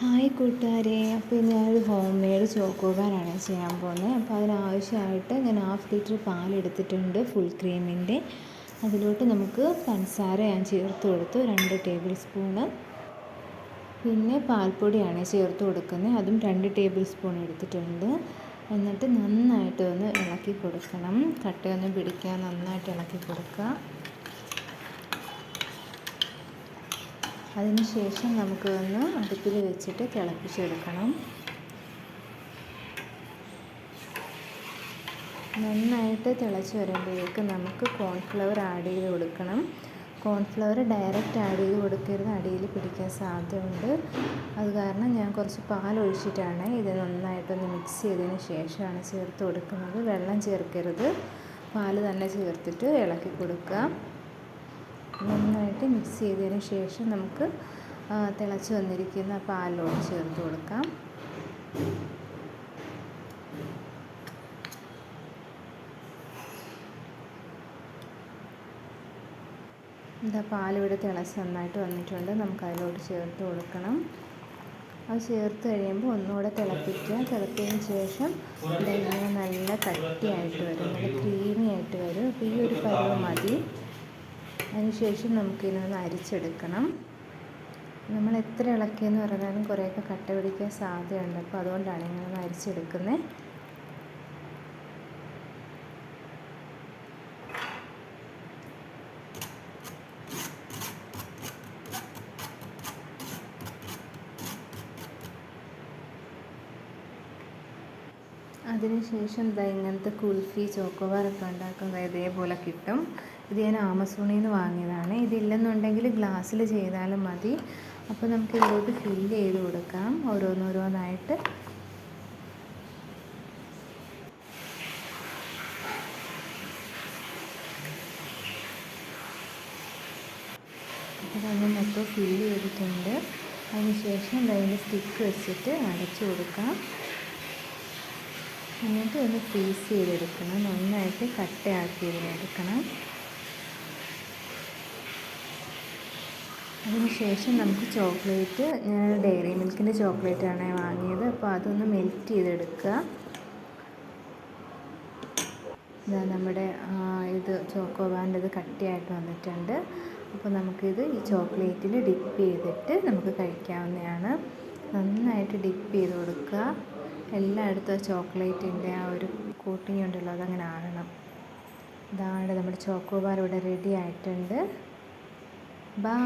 Hi കൂട്ടുകാരെ, അപ്പോൾ ഞാനൊരു ഹോം മെയ്ഡ് ചോക്കോബാറാണ് ചെയ്യാൻ പോകുന്നത്. അപ്പോൾ അതിനാവശ്യമായിട്ട് ഞാൻ 1/2 ലിറ്റർ പാലെടുത്തിട്ടുണ്ട്, ഫുൾ ക്രീമിൻ്റെ. അതിലോട്ട് നമുക്ക് പഞ്ചസാര ഞാൻ ചേർത്ത് കൊടുത്തു, 2 ടേബിൾ സ്പൂണ്. പിന്നെ പാൽപ്പൊടിയാണ് ചേർത്ത് കൊടുക്കുന്നത്, അതും 2 ടേബിൾ സ്പൂൺ എടുത്തിട്ടുണ്ട്. എന്നിട്ട് നന്നായിട്ട് ഒന്ന് ഇളക്കി കൊടുക്കണം, കട്ടയൊന്നും പിടിക്കാൻ നന്നായിട്ട് ഇളക്കി കൊടുക്കുക. അതിനുശേഷം നമുക്ക് ഒന്ന് അടുപ്പിൽ വെച്ചിട്ട് തിളപ്പിച്ചെടുക്കണം. നന്നായിട്ട് തിളച്ച് വരുമ്പോഴേക്ക് നമുക്ക് കോൺഫ്ലവർ ആഡ് ചെയ്ത് കൊടുക്കണം. കോൺഫ്ലവർ ഡയറക്റ്റ് ആഡ് ചെയ്ത് കൊടുക്കരുത്, അടിയിൽ പിടിക്കാൻ സാധ്യതയുണ്ട്. അത് കാരണം ഞാൻ കുറച്ച് പാലൊഴിച്ചിട്ടാണ് ഇത് നന്നായിട്ടൊന്ന് മിക്സ് ചെയ്തതിന് ശേഷമാണ് ചേർത്ത് കൊടുക്കുന്നത്. വെള്ളം ചേർക്കരുത്, പാൽ തന്നെ ചേർത്തിട്ട് ഇളക്കി കൊടുക്കുക. നന്നായിട്ട് മിക്സ് ചെയ്തതിന് ശേഷം നമുക്ക് തിളച്ച് വന്നിരിക്കുന്ന പാലിലോട്ട് ചേർത്ത് കൊടുക്കാം. പാലിവിടെ തിളച്ച് നന്നായിട്ട് വന്നിട്ടുണ്ട്, നമുക്ക് അതിലോട്ട് ചേർത്ത് കൊടുക്കണം. അത് ചേർത്ത് കഴിയുമ്പോൾ ഒന്നുകൂടെ തിളപ്പിക്കുക. തിളപ്പിച്ചതിന് ശേഷം ഇങ്ങനെ നല്ല കട്ടിയായിട്ട് വരും, നല്ല ക്രീമി ആയിട്ട് വരും. അപ്പോൾ ഈ ഒരു പരുവം മതി. അതിനുശേഷം നമുക്കിതൊന്ന് അരിച്ചെടുക്കണം. നമ്മൾ എത്ര ഇളക്കിയെന്ന് പറഞ്ഞാലും കുറേയൊക്കെ കട്ട പിടിക്കാൻ സാധ്യതയുണ്ട്, അപ്പോൾ അതുകൊണ്ടാണ് ഇങ്ങനെ ഒന്ന് അരിച്ചെടുക്കുന്നത്. അതിനുശേഷം ഇങ്ങനത്തെ കുൽഫി ചോക്കോബാറൊക്കെ ഉണ്ടാക്കുന്നത് ഇതേപോലെ കിട്ടും. ഇത് ഞാൻ ആമസോണിൽ നിന്ന് വാങ്ങിയതാണ്. ഇതില്ലെന്നുണ്ടെങ്കിൽ ഗ്ലാസ്സിൽ ചെയ്താലും മതി. അപ്പോൾ നമുക്ക് ഇതിലോട്ട് ഫില്ല് ചെയ്ത് കൊടുക്കാം ഓരോന്നോരോന്നായിട്ട്. അതൊന്ന് മൊത്തം ഫില്ല് ചെയ്തിട്ടുണ്ട്. അതിനുശേഷം അതിൻ്റെ സ്റ്റിക്ക് വെച്ചിട്ട് അടച്ചു കൊടുക്കാം. എന്നിട്ട് ഒന്ന് ഫ്രീസ് ചെയ്തെടുക്കണം, നന്നായിട്ട് കട്ടയാക്കി ഇതിനെടുക്കണം. അതിനുശേഷം നമുക്ക് ചോക്ലേറ്റ്, ഞാൻ ഡെയറി മിൽക്കിൻ്റെ ചോക്ലേറ്റാണ് വാങ്ങിയത്, അപ്പോൾ അതൊന്ന് മെൽറ്റ് ചെയ്തെടുക്കുക. നമ്മുടെ ഇത് ചോക്കോബാറിൻ്റെ ഇത് കട്ടിയായിട്ട് വന്നിട്ടുണ്ട്. അപ്പോൾ നമുക്കിത് ഈ ചോക്ലേറ്റിൽ ഡിപ്പ് ചെയ്തിട്ട് നമുക്ക് കഴിക്കാവുന്നതാണ്. നന്നായിട്ട് ഡിപ്പ് ചെയ്ത് കൊടുക്കുക. എല്ലായിടത്തും ആ ചോക്ലേറ്റിൻ്റെ ആ ഒരു കോട്ടിങ് ഉണ്ടല്ലോ, അതങ്ങനെ ആകണം. ഇതാണ് നമ്മുടെ ചോക്കോബാർ ഇവിടെ റെഡി ആയിട്ടുണ്ട്. ബൈ.